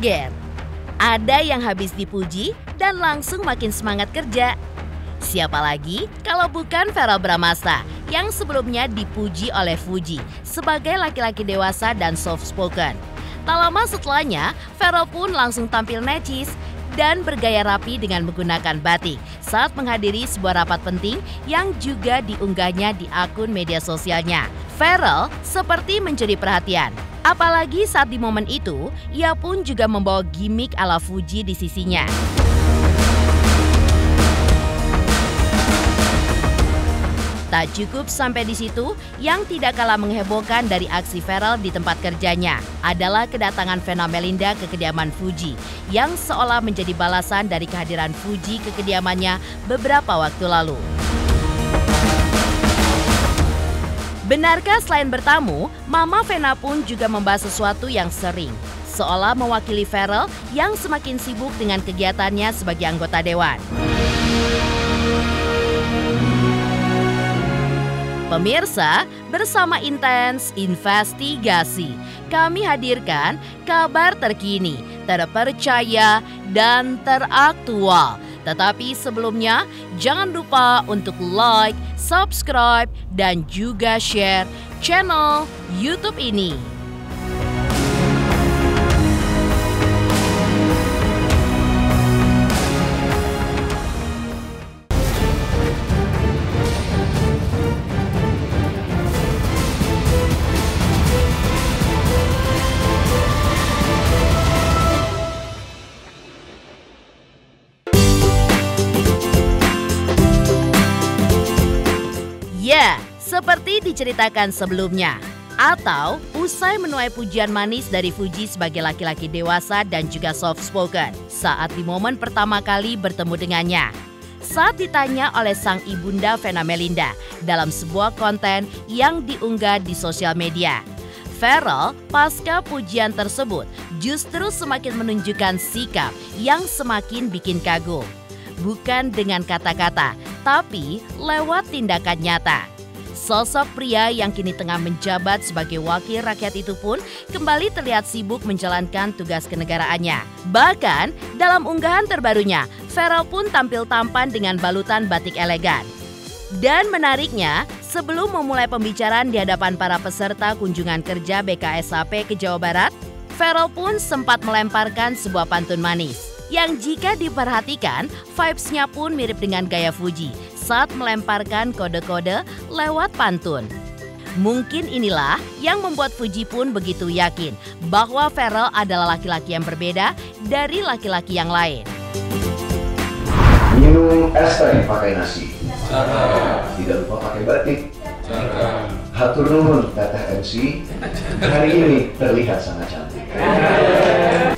kaget. Ada yang habis dipuji dan langsung makin semangat kerja. Siapa lagi kalau bukan Verrell Bramasta yang sebelumnya dipuji oleh Fuji sebagai laki-laki dewasa dan soft spoken. Tak lama setelahnya, Verrell pun langsung tampil necis dan bergaya rapi dengan menggunakan batik saat menghadiri sebuah rapat penting yang juga diunggahnya di akun media sosialnya. Verrell seperti mencuri perhatian. Apalagi saat di momen itu, ia pun juga membawa gimmick ala Fuji di sisinya. Tak cukup sampai di situ, yang tidak kalah menghebohkan dari aksi Verrell di tempat kerjanya adalah kedatangan Vena Melinda ke kediaman Fuji yang seolah menjadi balasan dari kehadiran Fuji ke kediamannya beberapa waktu lalu. Benarkah selain bertamu, Mama Vena pun juga membahas sesuatu yang sering, seolah mewakili Verrell yang semakin sibuk dengan kegiatannya sebagai anggota dewan. Pemirsa, bersama Intens Investigasi, kami hadirkan kabar terkini, terpercaya, dan teraktual. Tetapi sebelumnya, jangan lupa untuk like, subscribe, dan juga share channel YouTube ini. Ya, seperti diceritakan sebelumnya, atau usai menuai pujian manis dari Fuji sebagai laki-laki dewasa dan juga soft spoken saat di momen pertama kali bertemu dengannya. Saat ditanya oleh sang ibunda Vena Melinda dalam sebuah konten yang diunggah di sosial media, Verrell pasca pujian tersebut justru semakin menunjukkan sikap yang semakin bikin kagum. Bukan dengan kata-kata, tapi lewat tindakan nyata. Sosok pria yang kini tengah menjabat sebagai wakil rakyat itu pun kembali terlihat sibuk menjalankan tugas kenegaraannya. Bahkan dalam unggahan terbarunya, Verrell pun tampil tampan dengan balutan batik elegan. Dan menariknya, sebelum memulai pembicaraan di hadapan para peserta kunjungan kerja BKSAP ke Jawa Barat, Verrell pun sempat melemparkan sebuah pantun manis. Yang jika diperhatikan, vibes-nya pun mirip dengan gaya Fuji saat melemparkan kode-kode lewat pantun. Mungkin inilah yang membuat Fuji pun begitu yakin bahwa Verrell adalah laki-laki yang berbeda dari laki-laki yang lain. Minum es teh pakai nasi. Tidak lupa pakai batik. Hatur nuhun Teteh MC, hari ini terlihat sangat cantik.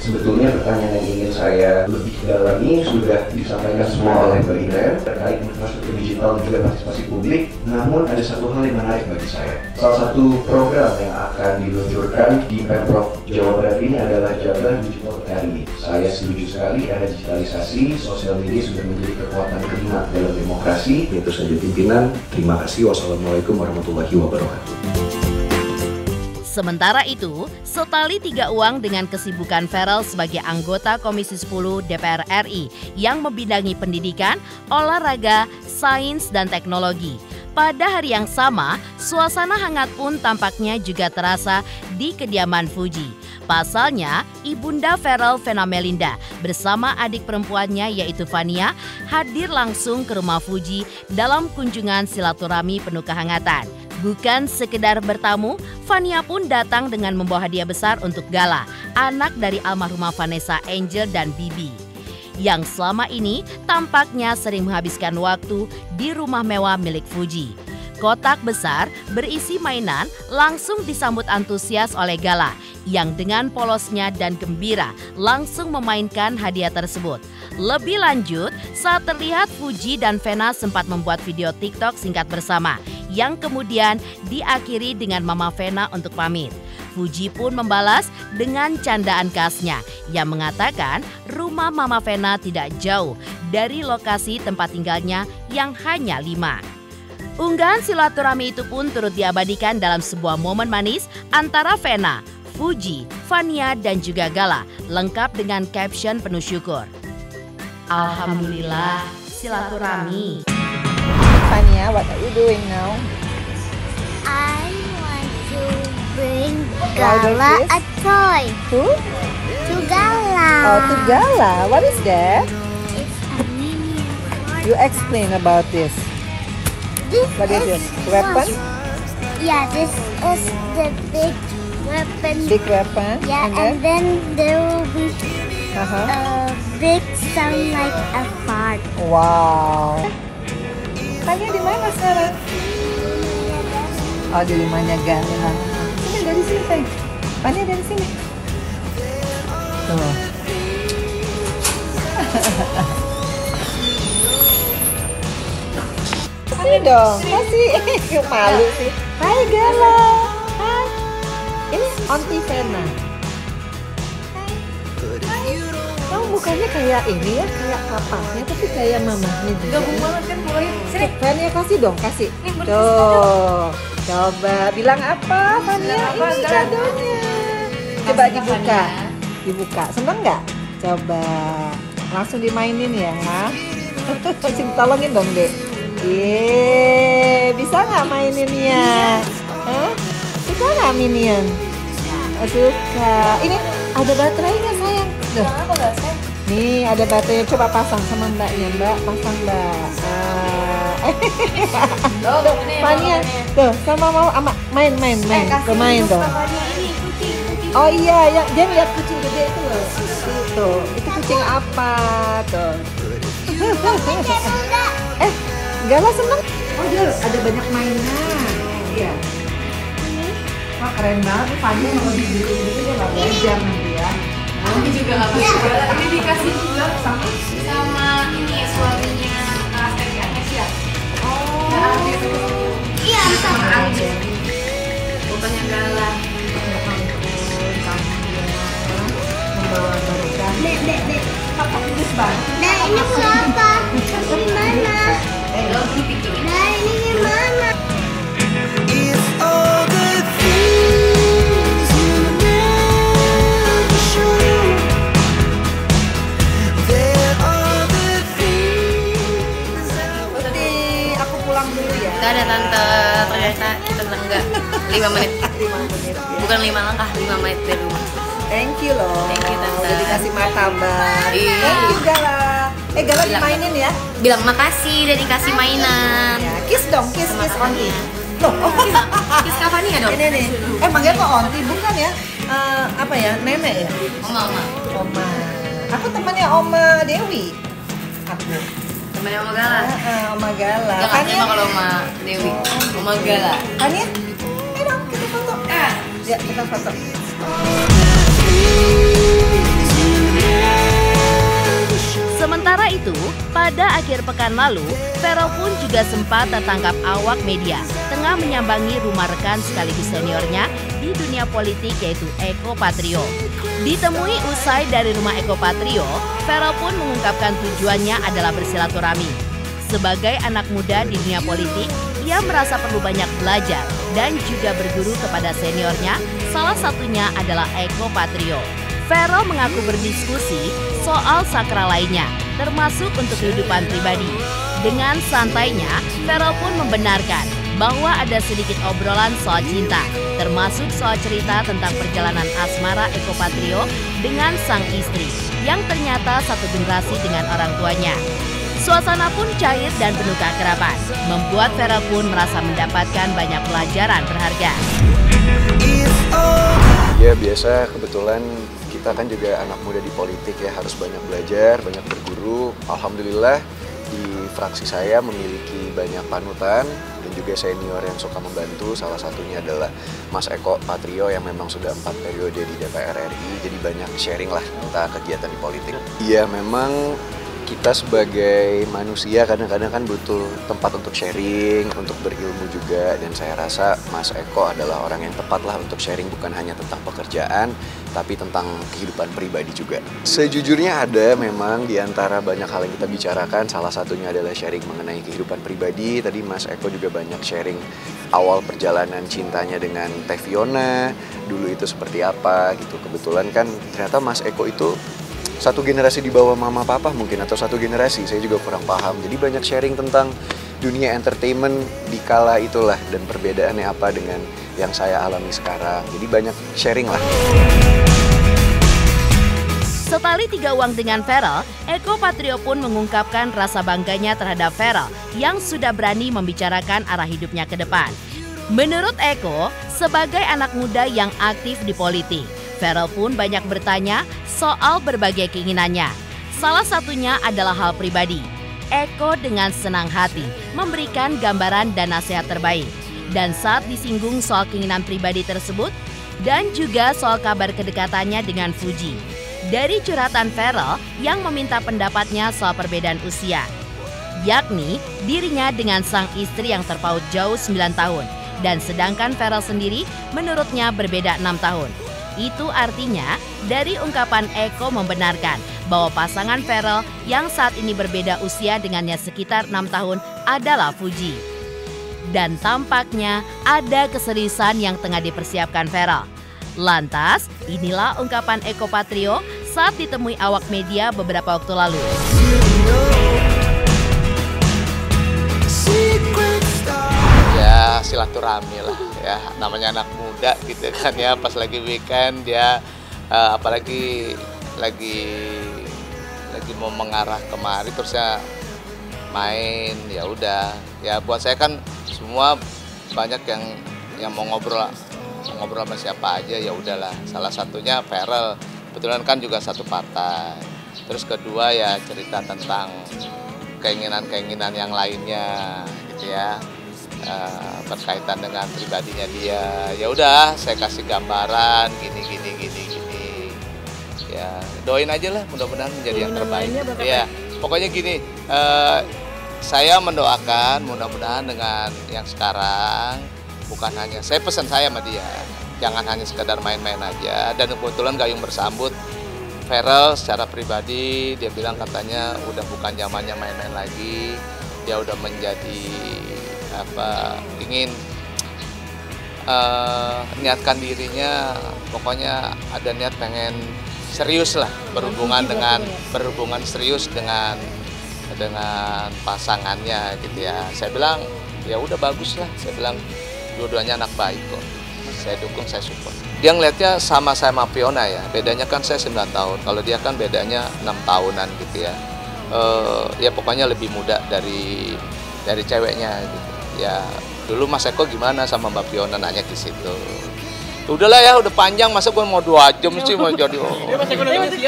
Sebetulnya pertanyaan yang ingin saya lebih dalami sudah disampaikan semua oleh Mbak Inen terkait infrastruktur digital dan juga partisipasi publik. Namun ada satu hal yang menarik bagi saya. Salah satu program yang akan diluncurkan di Pemprov Jawa Barat ini adalah Jabar Digital Academy. Saya setuju sekali ada digitalisasi, sosial media sudah menjadi kekuatan kelima dalam demokrasi. Itu saja pimpinan. Terima kasih. Wassalamualaikum warahmatullahi wabarakatuh. Sementara itu, setali 3 uang dengan kesibukan Verrell sebagai anggota Komisi 10 DPR RI yang membidangi pendidikan, olahraga, sains, dan teknologi. Pada hari yang sama, suasana hangat pun tampaknya juga terasa di kediaman Fuji. Pasalnya, ibunda Verrell, Vena Melinda, bersama adik perempuannya yaitu Vania, hadir langsung ke rumah Fuji dalam kunjungan silaturahmi penuh kehangatan. Bukan sekedar bertamu, Vania pun datang dengan membawa hadiah besar untuk Gala, anak dari almarhumah Vanessa Angel dan Bibi, yang selama ini tampaknya sering menghabiskan waktu di rumah mewah milik Fuji. Kotak besar berisi mainan langsung disambut antusias oleh Gala, yang dengan polosnya dan gembira langsung memainkan hadiah tersebut. Lebih lanjut, saat terlihat Fuji dan Vena sempat membuat video TikTok singkat bersama, yang kemudian diakhiri dengan Mama Vena untuk pamit. Fuji pun membalas dengan candaan khasnya yang mengatakan rumah Mama Vena tidak jauh dari lokasi tempat tinggalnya yang hanya 5. Unggahan silaturahmi itu pun turut diabadikan dalam sebuah momen manis antara Vena, Puji, Fania, dan juga Gala, lengkap dengan caption penuh syukur. Alhamdulillah, silaturahmi. Fania, what are you doing now? I want to bring Gala a toy. Who? To Gala. Oh, to Gala. What is that? It's a mini car. You explain about this. What is it? Weapon? Yeah, this is the big weapon. Big weapon? Yeah, and then there will be Uh-huh. a big sound like a fart. Wow. Fania di mana sekarang? Oh, di rumahnya Gala. Sini dari sini, Feng. Fania dari sini. Tuh. Sini dong, kasih. Malu sih. Hai Gala. Hai. Ini Auntie Vena. Kamu mukanya kayak ini ya, kayak papanya, tapi kayak mamahnya juga. Gabung banget kan mulai. Sini. Fania kasih dong, kasih. Tuh, coba bilang apa, Fania? Ini kadonya. Coba dibuka, dibuka. Seneng nggak? Coba langsung dimainin ya. Sini tolongin dong, Dek. Bisa nggak maininnya? Hah? Suka nggak Minion? Suka. Ini ada baterainya sayang. Tuh. Nih ada baterai, coba pasang sama mbaknya, Mbak. Pasang, Mbak. Tuh, Fania. Tuh, sama mau main. Tuh, main dong. Oh iya, dia lihat kucing gede itu loh. Tuh, itu kucing apa? Tuh. Gala seneng. Oh, dia ada banyak mainan. Iya. Wah, keren banget nih Fania kalau dibeli dia nggak belajar nanti ya. Ini juga nggak bisa. Ini dikasih juga sama ini suaminya Kak Steffi Anesia. Oh. Iya, Sama Arjen. Bukannya Gala. Membawa berkah. Dek. Papa bagus banget. Nah, ini kenapa? Gimana? Nah, ini gimana? Aku pulang dulu ya. Gak ada tante, ternyata kita bilang enggak 5 menit. 5 menit ya. Bukan 5 langkah, 5 menit dari rumah. Thank you loh. Thank you, Tante. Udah dikasih martabak. Iya. Thank you Gala. Gala Bilang. dimainin ya. Bilang makasih udah dikasih mainan. Ya, kiss dong, kiss Sama Onti. Fania. Loh, Kiss Kak Fania dong. ini nih. Manggil kok Onti bukan ya? Apa ya? Nenek ya? Oma. Oma. Aku temannya Oma Dewi. Aku. Temennya Oma Gala. Oma Gala. Gak terima kalau Oma Dewi. Oma Gala. Fania? Ayo dong, kita foto. Ya, kita foto. Sementara itu, pada akhir pekan lalu, Vero pun juga sempat tertangkap awak media tengah menyambangi rumah rekan sekaligus seniornya di dunia politik yaitu Eko Patrio. Ditemui usai dari rumah Eko Patrio, Vero pun mengungkapkan tujuannya adalah bersilaturahmi. Sebagai anak muda di dunia politik, ia merasa perlu banyak belajar dan juga berguru kepada seniornya, salah satunya adalah Eko Patrio. Vero mengaku berdiskusi soal sakral lainnya, termasuk untuk kehidupan pribadi. Dengan santainya, Vero pun membenarkan bahwa ada sedikit obrolan soal cinta, termasuk soal cerita tentang perjalanan asmara Eko Patrio dengan sang istri, yang ternyata satu generasi dengan orang tuanya. Suasana pun cair dan penuh keakraban, membuat Vero pun merasa mendapatkan banyak pelajaran berharga. Ya biasa, kebetulan kita kan juga anak muda di politik ya, harus banyak belajar, banyak berguru. Alhamdulillah di fraksi saya memiliki banyak panutan dan juga senior yang suka membantu. Salah satunya adalah Mas Eko Patrio yang memang sudah 4 periode di DPR RI, jadi banyak sharing lah tentang kegiatan di politik. Iya memang kita sebagai manusia kadang-kadang kan butuh tempat untuk sharing, untuk berilmu juga. Dan saya rasa Mas Eko adalah orang yang tepat lah untuk sharing, bukan hanya tentang pekerjaan, tapi tentang kehidupan pribadi juga. Sejujurnya ada memang di antara banyak hal yang kita bicarakan, salah satunya adalah sharing mengenai kehidupan pribadi. Tadi Mas Eko juga banyak sharing awal perjalanan cintanya dengan Teh Fiona, dulu itu seperti apa gitu. Kebetulan kan ternyata Mas Eko itu satu generasi di bawah mama papa mungkin, atau satu generasi, saya juga kurang paham. Jadi banyak sharing tentang dunia entertainment di kala itulah, dan perbedaannya apa dengan yang saya alami sekarang. Jadi banyak sharing lah. Setali 3 uang dengan Ferrell, Eko Patrio pun mengungkapkan rasa bangganya terhadap Ferrell yang sudah berani membicarakan arah hidupnya ke depan. Menurut Eko, sebagai anak muda yang aktif di politik, Ferrell pun banyak bertanya soal berbagai keinginannya. Salah satunya adalah hal pribadi. Eko dengan senang hati memberikan gambaran dan nasihat terbaik. Dan saat disinggung soal keinginan pribadi tersebut dan juga soal kabar kedekatannya dengan Fuji, dari curhatan Ferrell yang meminta pendapatnya soal perbedaan usia, yakni dirinya dengan sang istri yang terpaut jauh 9 tahun, dan sedangkan Ferrell sendiri menurutnya berbeda 6 tahun. Itu artinya dari ungkapan Eko membenarkan bahwa pasangan Ferrell yang saat ini berbeda usia dengannya sekitar 6 tahun adalah Fuji. Dan tampaknya ada keseriusan yang tengah dipersiapkan Ferrell. Lantas, inilah ungkapan Eko Patrio saat ditemui awak media beberapa waktu lalu. Ya silaturahmi lah ya, namanya anak muda gitu kan ya, pas lagi weekend dia apalagi lagi mau mengarah kemari terus ya main, ya udah ya buat saya kan semua banyak yang mau ngobrol sama siapa aja, ya udahlah. Salah satunya Ferrell, kebetulan kan juga satu partai. Terus kedua ya cerita tentang keinginan yang lainnya gitu ya, berkaitan dengan pribadinya dia. Ya udah saya kasih gambaran gini. Ya doain aja lah, mudah-mudahan menjadi yang terbaik. Ya pokoknya gini, saya mendoakan mudah-mudahan dengan yang sekarang, bukan hanya saya pesan saya sama dia, jangan hanya sekedar main-main aja. Dan kebetulan gayung bersambut Ferrell secara pribadi, dia bilang katanya udah bukan zamannya main-main lagi, dia udah menjadi ingin niatkan dirinya, pokoknya ada niat pengen serius lah, berhubungan serius dengan pasangannya gitu ya. Saya bilang ya udah bagus lah, saya bilang dua-duanya anak baik kok, saya dukung, saya support. Dia ngeliatnya sama-sama Fiona ya, bedanya kan saya 9 tahun, kalau dia kan bedanya 6 tahunan gitu ya. Ya pokoknya lebih muda dari ceweknya gitu. Ya dulu Mas Eko gimana sama Mbak Fiona, nanya di situ. Udahlah ya, udah panjang, masa gue mau 2 jam sih mau jadi.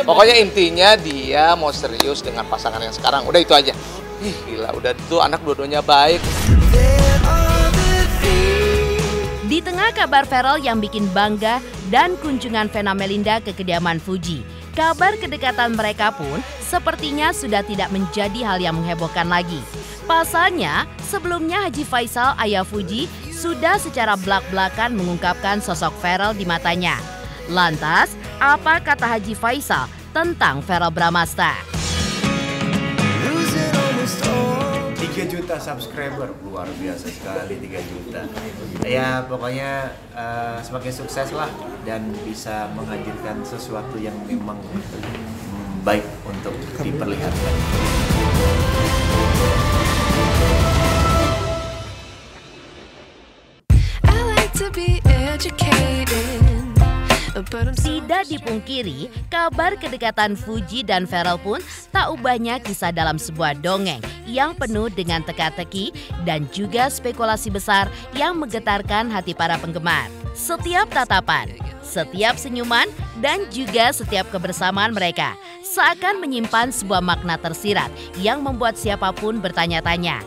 Pokoknya intinya dia mau serius dengan pasangan yang sekarang, udah itu aja. Ih gila, udah itu anak dua-duanya baik. Di tengah kabar Ferrell yang bikin bangga dan kunjungan Vena Melinda ke kediaman Fuji, kabar kedekatan mereka pun sepertinya sudah tidak menjadi hal yang menghebohkan lagi. Pasalnya, sebelumnya Haji Faisal, ayah Fuji, sudah secara belak-belakan mengungkapkan sosok Ferrell di matanya. Lantas, apa kata Haji Faisal tentang Ferrell Bramasta? 3 juta subscriber, luar biasa sekali 3 juta. Ya pokoknya semakin sukses lah dan bisa menghadirkan sesuatu yang memang baik untuk diperlihatkan. Tidak dipungkiri, kabar kedekatan Fuji dan Ferrell pun tak ubahnya kisah dalam sebuah dongeng yang penuh dengan teka-teki dan juga spekulasi besar yang menggetarkan hati para penggemar. Setiap tatapan, setiap senyuman, dan juga setiap kebersamaan mereka seakan menyimpan sebuah makna tersirat yang membuat siapapun bertanya-tanya,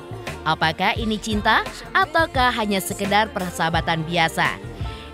apakah ini cinta ataukah hanya sekedar persahabatan biasa?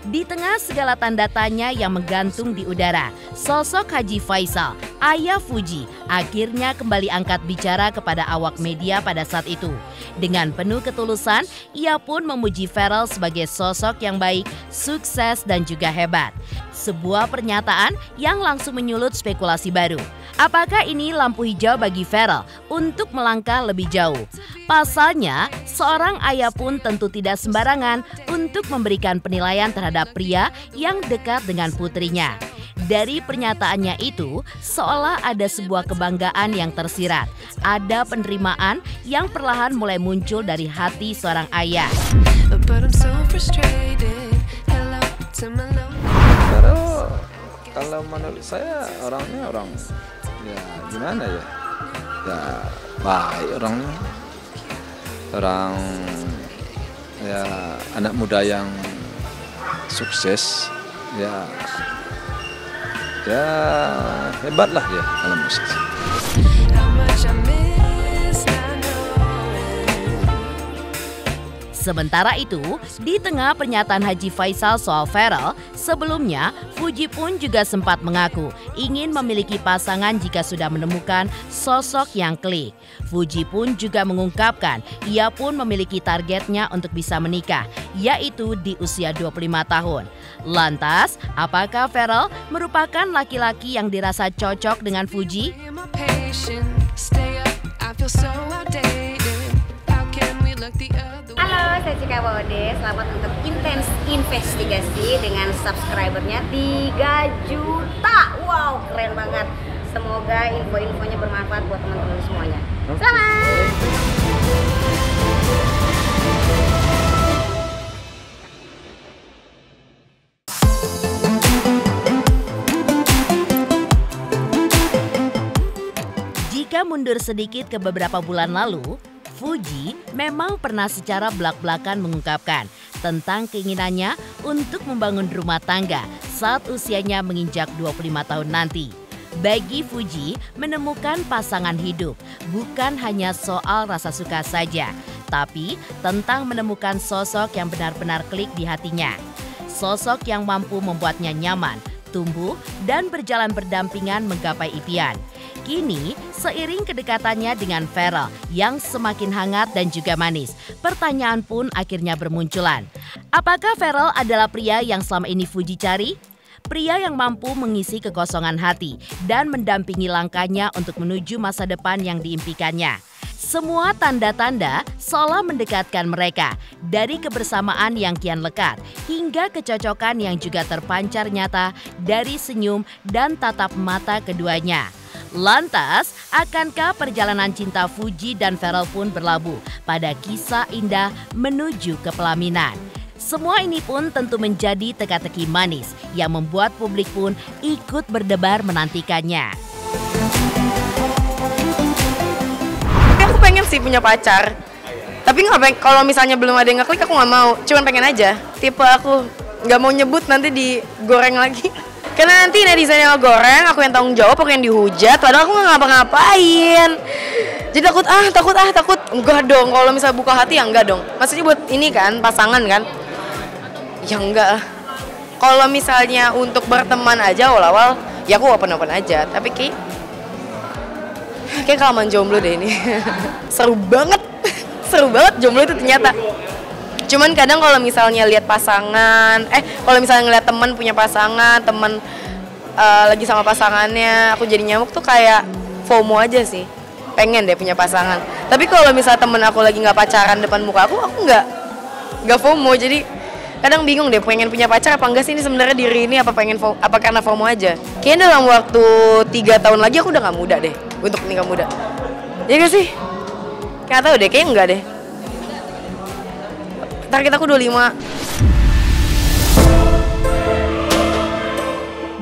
Di tengah segala tanda tanya yang menggantung di udara, sosok Haji Faisal ayah Fuji akhirnya kembali angkat bicara kepada awak media pada saat itu. Dengan penuh ketulusan, ia pun memuji Pharrell sebagai sosok yang baik, sukses dan juga hebat. Sebuah pernyataan yang langsung menyulut spekulasi baru. Apakah ini lampu hijau bagi Pharrell untuk melangkah lebih jauh? Pasalnya, seorang ayah pun tentu tidak sembarangan untuk memberikan penilaian terhadap pria yang dekat dengan putrinya. Dari pernyataannya itu, seolah ada sebuah kebanggaan yang tersirat. Ada penerimaan yang perlahan mulai muncul dari hati seorang ayah. Kalau menurut saya orangnya ya gimana ya? Ya baik orangnya. Orang ya anak muda yang sukses ya hebat lah dia kalau musik. Sementara itu, di tengah pernyataan Haji Faisal soal Pharrell, sebelumnya Fuji pun juga sempat mengaku ingin memiliki pasangan jika sudah menemukan sosok yang klik. Fuji pun juga mengungkapkan ia pun memiliki targetnya untuk bisa menikah, yaitu di usia 25 tahun. Lantas, apakah Pharrell merupakan laki-laki yang dirasa cocok dengan Fuji? Halo, saya Cika Bode. Selamat untuk Intens Investigasi dengan subscribernya 3 juta. Wow, keren banget. Semoga info-infonya bermanfaat buat teman-teman semuanya. Selamat! Jika mundur sedikit ke beberapa bulan lalu, Fuji memang pernah secara belak-belakan mengungkapkan tentang keinginannya untuk membangun rumah tangga saat usianya menginjak 25 tahun nanti. Bagi Fuji, menemukan pasangan hidup bukan hanya soal rasa suka saja, tapi tentang menemukan sosok yang benar-benar klik di hatinya. Sosok yang mampu membuatnya nyaman, tumbuh, dan berjalan berdampingan menggapai impian. Kini, seiring kedekatannya dengan Pharrell yang semakin hangat dan juga manis, pertanyaan pun akhirnya bermunculan. Apakah Pharrell adalah pria yang selama ini Fuji cari? Pria yang mampu mengisi kekosongan hati dan mendampingi langkahnya untuk menuju masa depan yang diimpikannya. Semua tanda-tanda seolah mendekatkan mereka, dari kebersamaan yang kian lekat hingga kecocokan yang juga terpancar nyata dari senyum dan tatap mata keduanya. Lantas, akankah perjalanan cinta Fuji dan Pharrell pun berlabuh pada kisah indah menuju ke pelaminan? Semua ini pun tentu menjadi teka-teki manis yang membuat publik pun ikut berdebar menantikannya. Aku pengen sih punya pacar, tapi kalau misalnya belum ada yang ngeklik aku nggak mau, cuman pengen aja. Tipe aku nggak mau nyebut nanti digoreng lagi. Karena nanti netizen yang goreng, aku yang tanggung jawab, aku yang dihujat, padahal aku nggak ngapa-ngapain. Jadi takut. Enggak dong, kalau misalnya buka hati ya enggak dong. Maksudnya buat ini kan, pasangan kan? Ya enggak lah. Kalau misalnya untuk berteman aja awal-awal, ya aku open-open aja. Tapi kayak kelamaan jomblo deh ini. Seru banget jomblo itu ternyata. Cuman kadang kalau misalnya lihat pasangan, kalau misalnya ngeliat teman punya pasangan, teman lagi sama pasangannya, aku jadi nyamuk tuh kayak FOMO aja sih. Pengen deh punya pasangan. Tapi kalau misalnya temen aku lagi nggak pacaran depan muka aku nggak FOMO. Jadi kadang bingung deh, pengen punya pacar apa enggak sih ini sebenarnya diri ini, apa karena FOMO aja. Kayaknya dalam waktu 3 tahun lagi aku udah nggak muda deh untuk nikah muda. Ya gak sih? Nggak tahu deh, kayaknya enggak deh. Target aku 25.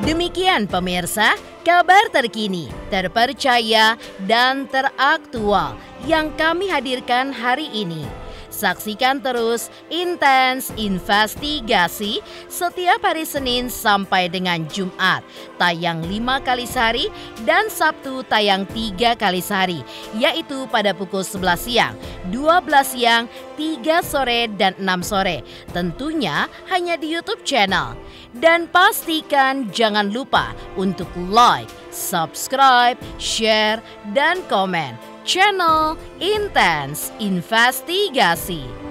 Demikian pemirsa, kabar terkini, terpercaya, dan teraktual yang kami hadirkan hari ini. Saksikan terus Intens Investigasi setiap hari Senin sampai dengan Jumat, tayang 5 kali sehari dan Sabtu tayang 3 kali sehari, yaitu pada pukul 11 siang, 12 siang, 3 sore, dan 6 sore. Tentunya hanya di YouTube channel. Dan pastikan jangan lupa untuk like, subscribe, share, dan komen channel Intens Investigasi.